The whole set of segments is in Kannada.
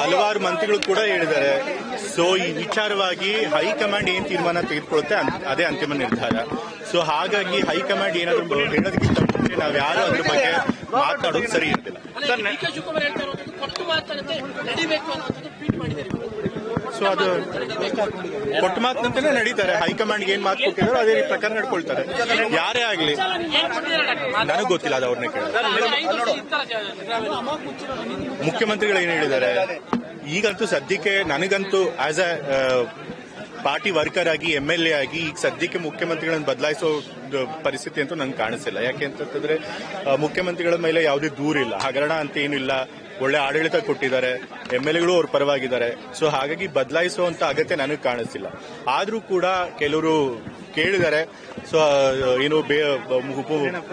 ಹಲವಾರು ಮಂತ್ರಿಗಳು ಕೂಡ ಹೇಳಿದ್ದಾರೆ. ಸೊ ಈ ವಿಚಾರವಾಗಿ ಹೈಕಮಾಂಡ್ ಏನ್ ತೀರ್ಮಾನ ತೆಗೆದುಕೊಳ್ಳುತ್ತೆ ಅದೇ ಅಂತಿಮ ನಿರ್ಧಾರ. ಸೊ ಹಾಗಾಗಿ ಹೈಕಮಾಂಡ್ ಏನಾದ್ರು ಹೇಳೋದಕ್ಕಿಂತ ಮುಂಚೆ ನಾವು ಯಾರು ಅದ್ರ ಬಗ್ಗೆ ಮಾತನಾಡೋದು ಸರಿ ಇರಲಿಲ್ಲ. ಸೊ ಅದು ಕೊಟ್ಟ ಮಾತಿನಂತೆನೇ ನಡೀತಾರೆ. ಹೈಕಮಾಂಡ್ ಏನ್ ಮಾತು ಕೊಟ್ಟಿದಾರೋ ಅದೇ ರೀತಿ ಪ್ರಕಾರ ನಡ್ಕೊಳ್ತಾರೆ. ಯಾರೇ ಆಗ್ಲಿ ನನಗ್ ಗೊತ್ತಿಲ್ಲ, ಅದು ಅವ್ರನ್ನೇ ಕೇಳಿದ್ರೆ. ಮುಖ್ಯಮಂತ್ರಿಗಳು ಏನ್ ಹೇಳಿದ್ದಾರೆ ಈಗಂತೂ ಸದ್ಯಕ್ಕೆ ನನಗಂತೂ ಆಸ್ ಎ ಪಾರ್ಟಿ ವರ್ಕರ್ ಆಗಿ MLA ಆಗಿ ಈಗ ಸದ್ಯಕ್ಕೆ ಮುಖ್ಯಮಂತ್ರಿಗಳನ್ನು ಬದಲಾಯಿಸೋ ಪರಿಸ್ಥಿತಿ ಅಂತೂ ನಂಗೆ ಕಾಣಿಸ್ತಿಲ್ಲ. ಯಾಕೆ ಅಂತಂದ್ರೆ ಮುಖ್ಯಮಂತ್ರಿಗಳ ಮೇಲೆ ಯಾವುದೇ ದೂರಿಲ್ಲ, ಹಗರಣ ಅಂತ ಏನಿಲ್ಲ, ಒಳ್ಳೆ ಆಡಳಿತ ಕೊಟ್ಟಿದ್ದಾರೆ, MLAಗಳು ಅವ್ರ ಪರವಾಗಿದ್ದಾರೆ. ಸೊ ಹಾಗಾಗಿ ಬದಲಾಯಿಸುವಂತ ಅಗತ್ಯ ನನಗೆ ಕಾಣಿಸ್ತಿಲ್ಲ. ಆದ್ರೂ ಕೂಡ ಕೆಲವರು ಕೇಳಿದ್ದಾರೆ, ಸೊ ಏನು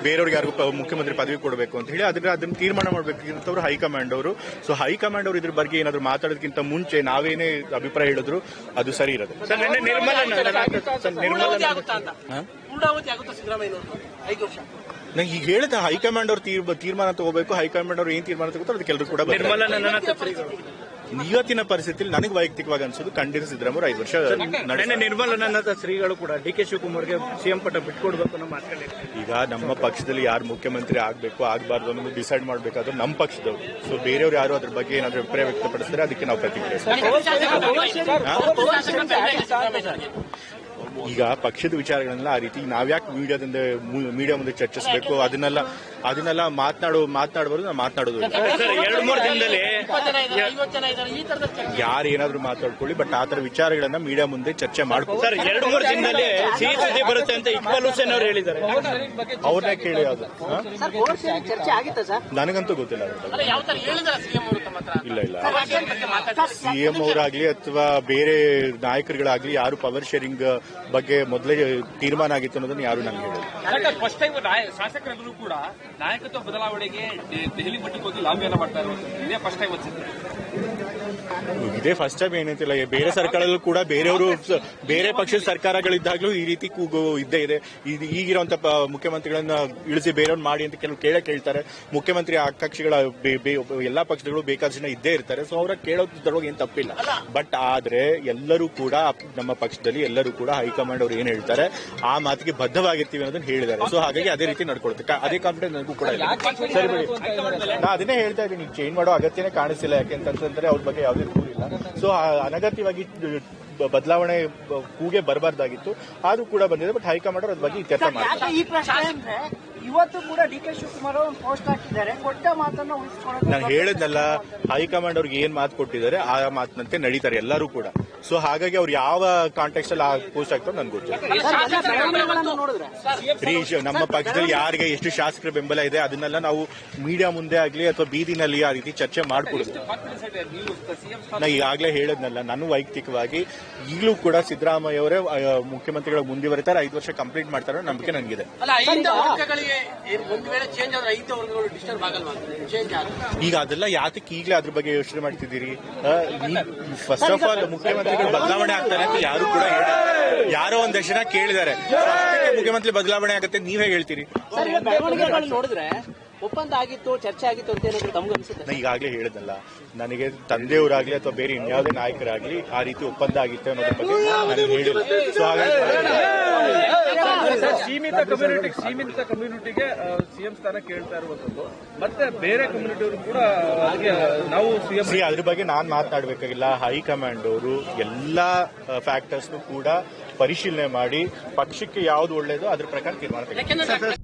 ಬೇರೆಯವ್ರಿಗೆ ಯಾರಿಗೂ ಮುಖ್ಯಮಂತ್ರಿ ಪದವಿ ಕೊಡಬೇಕು ಅಂತ ಹೇಳಿ ಅದನ್ನ ತೀರ್ಮಾನ ಮಾಡಬೇಕಿಂತವ್ರು ಹೈಕಮಾಂಡ್ ಅವರು. ಸೊ ಹೈಕಮಾಂಡ್ ಅವರು ಇದ್ರ ಬಗ್ಗೆ ಏನಾದ್ರು ಮಾತಾಡೋದಕ್ಕಿಂತ ಮುಂಚೆ ನಾವೇನೇ ಅಭಿಪ್ರಾಯ ಹೇಳಿದ್ರು ಅದು ಸರಿ ಇರೋದು. ನಂಗೆ ಈಗ ಹೇಳಿದ ಹೈಕಮಾಂಡ್ ಅವ್ರು ತೀರ್ಮಾನ ತಗೋಬೇಕು. ಹೈಕಮಾಂಡ್ ಅವ್ರು ಏನ್ ತೀರ್ಮಾನ ತಗೋತಾರೆ ಅದಕ್ಕೆಲ್ಲರೂ ಕೂಡ ಇವತ್ತಿನ ಪರಿಸ್ಥಿತಿಯಲ್ಲಿ ನನಗೆ ವೈಯಕ್ತಿಕವಾಗಿ ಅನ್ಸೋದು ಖಂಡಿತ ಸಿದ್ದರಾಮಯ್ಯ 5 ವರ್ಷ ನಿರ್ಮಲಾನಂದ ಶ್ರೀಗಳು ಕೂಡ DK ಶಿವಕುಮಾರ್ಗೆ CM ಪಟ್ಟ ಬಿಟ್ಕೊಡ್ಬೇಕು ಅನ್ನೋ ಮಾತುಗಳು. ಈಗ ನಮ್ಮ ಪಕ್ಷದಲ್ಲಿ ಯಾರು ಮುಖ್ಯಮಂತ್ರಿ ಆಗಬೇಕು ಆಗಬಾರ್ದು ಅನ್ನೋದು ಡಿಸೈಡ್ ಮಾಡಬೇಕಾದ್ರೆ ನಮ್ಮ ಪಕ್ಷದವರು. ಸೊ ಬೇರೆಯವರು ಯಾರು ಅದ್ರ ಬಗ್ಗೆ ಏನಾದರೂ ಅಭಿಪ್ರಾಯ ವ್ಯಕ್ತಪಡಿಸಿದ್ರೆ ಅದಕ್ಕೆ ನಾವು ಪ್ರತಿಕ್ರಿಯಿಸ್ತೀವಿ. ಈಗ ಪಕ್ಷದ ವಿಚಾರಗಳನ್ನೆಲ್ಲ ಆ ರೀತಿ ನಾವ್ಯಾಕೆ ಮೀಡಿಯಾ ಮುಂದೆ ಚರ್ಚಿಸಬೇಕು, ಅದನ್ನೆಲ್ಲ ಮಾತನಾಡಬಾರ್ದು. ನಾವು ಮಾತನಾಡೋದು ಯಾರು ಏನಾದ್ರು ಮಾತಾಡ್ಕೊಳ್ಳಿ, ಬಟ್ ಆ ತರ ವಿಚಾರಗಳನ್ನ ಮೀಡಿಯಾ ಮುಂದೆ ಚರ್ಚೆ ಮಾಡ್ಕೊಂಡು 2-3 ದಿನದಲ್ಲಿ ಸಿಹಿ ಬರುತ್ತೆ ಅಂತ ಇಕ್ಬಾಲ್ ಹುಸೇನ್ ಅವರು ಹೇಳಿದ್ದಾರೆ. ಅವ್ರನ್ನೇ ಕೇಳಿ ಅದು ನನಗಂತೂ ಗೊತ್ತಿಲ್ಲ. ಇಲ್ಲ CM ಅವರಾಗ್ಲಿ ಅಥವಾ ಬೇರೆ ನಾಯಕರುಗಳಾಗ್ಲಿ ಯಾರು ಪವರ್ ಶೇರಿಂಗ್ ಬಗ್ಗೆ ಮೊದಲೇ ತೀರ್ಮಾನ ಆಗಿತ್ತು ಅನ್ನೋದನ್ನ ಯಾರು ನನಗೆ ಹೇಳಿಲ್ಲ. ಫಸ್ಟ್ ಟೈಮ್ ಶಾಸಕರೆಲ್ಲರೂ ಕೂಡ ನಾಯಕತ್ವ ಬದಲಾವಣೆಗೆ ದೆಹಲಿ ಮಟ್ಟಕ್ಕೆ ಹೋಗಿ ಲಾಬಿಯನ್ನ ಮಾಡ್ತಾ ಇರೋದು ಇದೇ ಫಸ್ಟ್ ಟೈಮ್ ಅನ್ಸುತ್ತೆ. ಇದೇ ಫಸ್ಟ್ ಟೈಮ್ ಏನಂತಿಲ್ಲ, ಬೇರೆ ಸರ್ಕಾರದಲ್ಲೂ ಕೂಡ ಬೇರೆ ಪಕ್ಷದ ಸರ್ಕಾರಗಳಿದ್ದಾಗಲೂ ಈ ರೀತಿ ಕೂಗು ಇದ್ದೇ ಇದೆ. ಈಗಿರುವಂತ ಮುಖ್ಯಮಂತ್ರಿಗಳನ್ನ ಇಳಿಸಿ ಬೇರೆಯವ್ರು ಮಾಡಿ ಅಂತ ಕೆಲವು ಕೇಳ್ತಾರೆ. ಮುಖ್ಯಮಂತ್ರಿ ಕಕ್ಷಿಗಳ ಎಲ್ಲಾ ಪಕ್ಷಗಳು ಬೇಕಾದ ಜನ ಇದ್ದೇ ಇರ್ತಾರೆ. ಸೊ ಅವ್ರ ಕೇಳೋದ್ರೊಳಗೆ ಏನ್ ತಪ್ಪಿಲ್ಲ. ಬಟ್ ಆದ್ರೆ ಎಲ್ಲರೂ ಕೂಡ ನಮ್ಮ ಪಕ್ಷದಲ್ಲಿ ಎಲ್ಲರೂ ಕೂಡ ಹೈಕಮಾಂಡ್ ಅವ್ರು ಏನ್ ಹೇಳ್ತಾರೆ ಆ ಮಾತಿಗೆ ಬದ್ಧವಾಗಿರ್ತೀವಿ ಅನ್ನೋದನ್ನ ಹೇಳಿದ್ದಾರೆ. ಸೊ ಹಾಗಾಗಿ ಅದೇ ರೀತಿ ನಡ್ಕೊಳುತ್ತೆ. ಅದೇ ಕಾನ್ಫಿಡೆನ್ಸ್ ನನಗೂ ಕೂಡ ಇಲ್ಲ. ಸರಿ ಬಿಡಿ, ನಾ ಅದನ್ನೇ ಹೇಳ್ತಾ ಇದ್ದೀನಿ, ಚೇಂಜ್ ಮಾಡೋ ಅಗತ್ಯನೇ ಕಾಣಿಸ್ತಿಲ್ಲ. ಯಾಕೆಂತಂದ್ರೆ ಅವ್ರ ಬಗ್ಗೆ ಯಾವುದೇ ದೂರಿಲ್ಲ. ಸೊ ಅನಗತ್ಯವಾಗಿ ಬದಲಾವಣೆ ಕೂಗೆ ಬರಬಾರ್ದಾಗಿತ್ತು, ಆದ್ರೂ ಕೂಡ ಬಂದಿದೆ. ಬಟ್ ಹೈಕಮಾಂಡ್ ಅದ್ರ ಬಗ್ಗೆ ಇತ್ಯರ್ಥ ಮಾಡ್ತಾರೆ. ಇವತ್ತು ಕೂಡ DK ಶಿವಕುಮಾರ್ ಒಂದು ಪೋಸ್ಟ್ ಹಾಕಿದ್ದಾರೆ, ಕೊಟ್ಟ ಮಾತನ್ನ ಉಳಿಸಿಕೊಳ್ಳೋದು. ನಾನು ಹೇಳಿದ್ನಲ್ಲ, ಹೈಕಮಾಂಡ್ ಅವ್ರಿಗೆ ಏನ್ ಮಾತು ಕೊಟ್ಟಿದ್ದಾರೆ ಆ ಮಾತಿನಂತೆ ನಡೀತಾರೆ ಎಲ್ಲರೂ ಕೂಡ. ಸೊ ಹಾಗಾಗಿ ಅವ್ರು ಯಾವ ಕಾಂಟೆಕ್ಸ್ಟ್ ಅಲ್ಲಿ ಆ ಪೋಸ್ಟ್ ಹಾಕ್ತಾರೆ ನನ್ಗೆ ಗೊತ್ತಿಲ್ಲ. ನಮ್ಮ ಪಕ್ಷದಲ್ಲಿ ಯಾರಿಗೆ ಎಷ್ಟು ಶಾಸಕರ ಬೆಂಬಲ ಇದೆ ಅದನ್ನೆಲ್ಲ ನಾವು ಮೀಡಿಯಾ ಮುಂದೆ ಆಗ್ಲಿ ಅಥವಾ ಬೀದಿನಲ್ಲಿ ಆ ರೀತಿ ಚರ್ಚೆ ಮಾಡ್ಕೊಡುದು. ನಾ ಈಗಾಗಲೇ ಹೇಳಿದ್ನಲ್ಲ, ನಾನು ವೈಯಕ್ತಿಕವಾಗಿ ಈಗಲೂ ಕೂಡ ಸಿದ್ದರಾಮಯ್ಯ ಅವರೇ ಮುಖ್ಯಮಂತ್ರಿಗಳು ಮುಂದುವರಿತಾರೆ, 5 ವರ್ಷ ಕಂಪ್ಲೀಟ್ ಮಾಡ್ತಾರೆ ನಂಬಿಕೆ ನನಗಿದೆ. ಈಗ ಅದೆಲ್ಲ ಯಾತಕ್ಕೆ ಈಗಲೇ ಅದ್ರ ಬಗ್ಗೆ ಯೋಚನೆ ಮಾಡ್ತಿದ್ದೀರಿ? ಫಸ್ಟ್ ಆಫ್ ಆಲ್ ಮುಖ್ಯಮಂತ್ರಿಗಳು ಬದಲಾವಣೆ ಆಗ್ತಾರೆ ಅಂತ ಯಾರು ಕೂಡ ಯಾರೋ ಒಂದಷ್ಟು ಜನ ಕೇಳಿದ್ದಾರೆ. ಮುಖ್ಯಮಂತ್ರಿ ಬದಲಾವಣೆ ಆಗುತ್ತೆ ನೀವೇ ಹೇಳ್ತೀರಿ? ನೋಡಿದ್ರೆ ಒಪ್ಪಂದ ಆಗಿತ್ತು, ಚರ್ಚೆ ಆಗಿತ್ತು ಅಂತ ಏನಾದ್ರು ತಮ್ಗೆ ಅನ್ಸುತ್ತೆ? ನಾ ಈಗಾಗಲೇ ಹೇಳಿದ್ನಲ್ಲ, ನನಗೆ ತಂದೆಯವರಾಗ್ಲಿ ಅಥವಾ ಬೇರೆ ಇನ್ಯಾವುದೇ ನಾಯಕರಾಗ್ಲಿ ಆ ರೀತಿ ಒಪ್ಪಂದ ಆಗಿತ್ತು ಅನ್ನೋದ್ರ ಬಗ್ಗೆ ನನಗೆ ಹೇಳಿಲ್ಲ. ಸೊ ಹಾಗಾಗಿ ಸೀಮಿತ ಕಮ್ಯುನಿಟಿಗೆ CM ಸ್ಥಾನ ಕೇಳ್ತಾ ಇರುವಂತದ್ದು, ಮತ್ತೆ ಬೇರೆ ಕಮ್ಯುನಿಟಿಯವರು ಕೂಡ ನಾವು ಅದ್ರ ಬಗ್ಗೆ ನಾನ್ ಮಾತನಾಡಬೇಕಾಗಿಲ್ಲ. ಹೈಕಮಾಂಡ್ ಅವರು ಎಲ್ಲಾ ಫ್ಯಾಕ್ಟರ್ಸ್ ಕೂಡ ಪರಿಶೀಲನೆ ಮಾಡಿ ಪಕ್ಷಕ್ಕೆ ಯಾವ್ದು ಒಳ್ಳೇದು ಅದ್ರ ಪ್ರಕಾರ ತೀರ್ಮಾನ ತೆಗೆದುಕೊಳ್ಳಿ.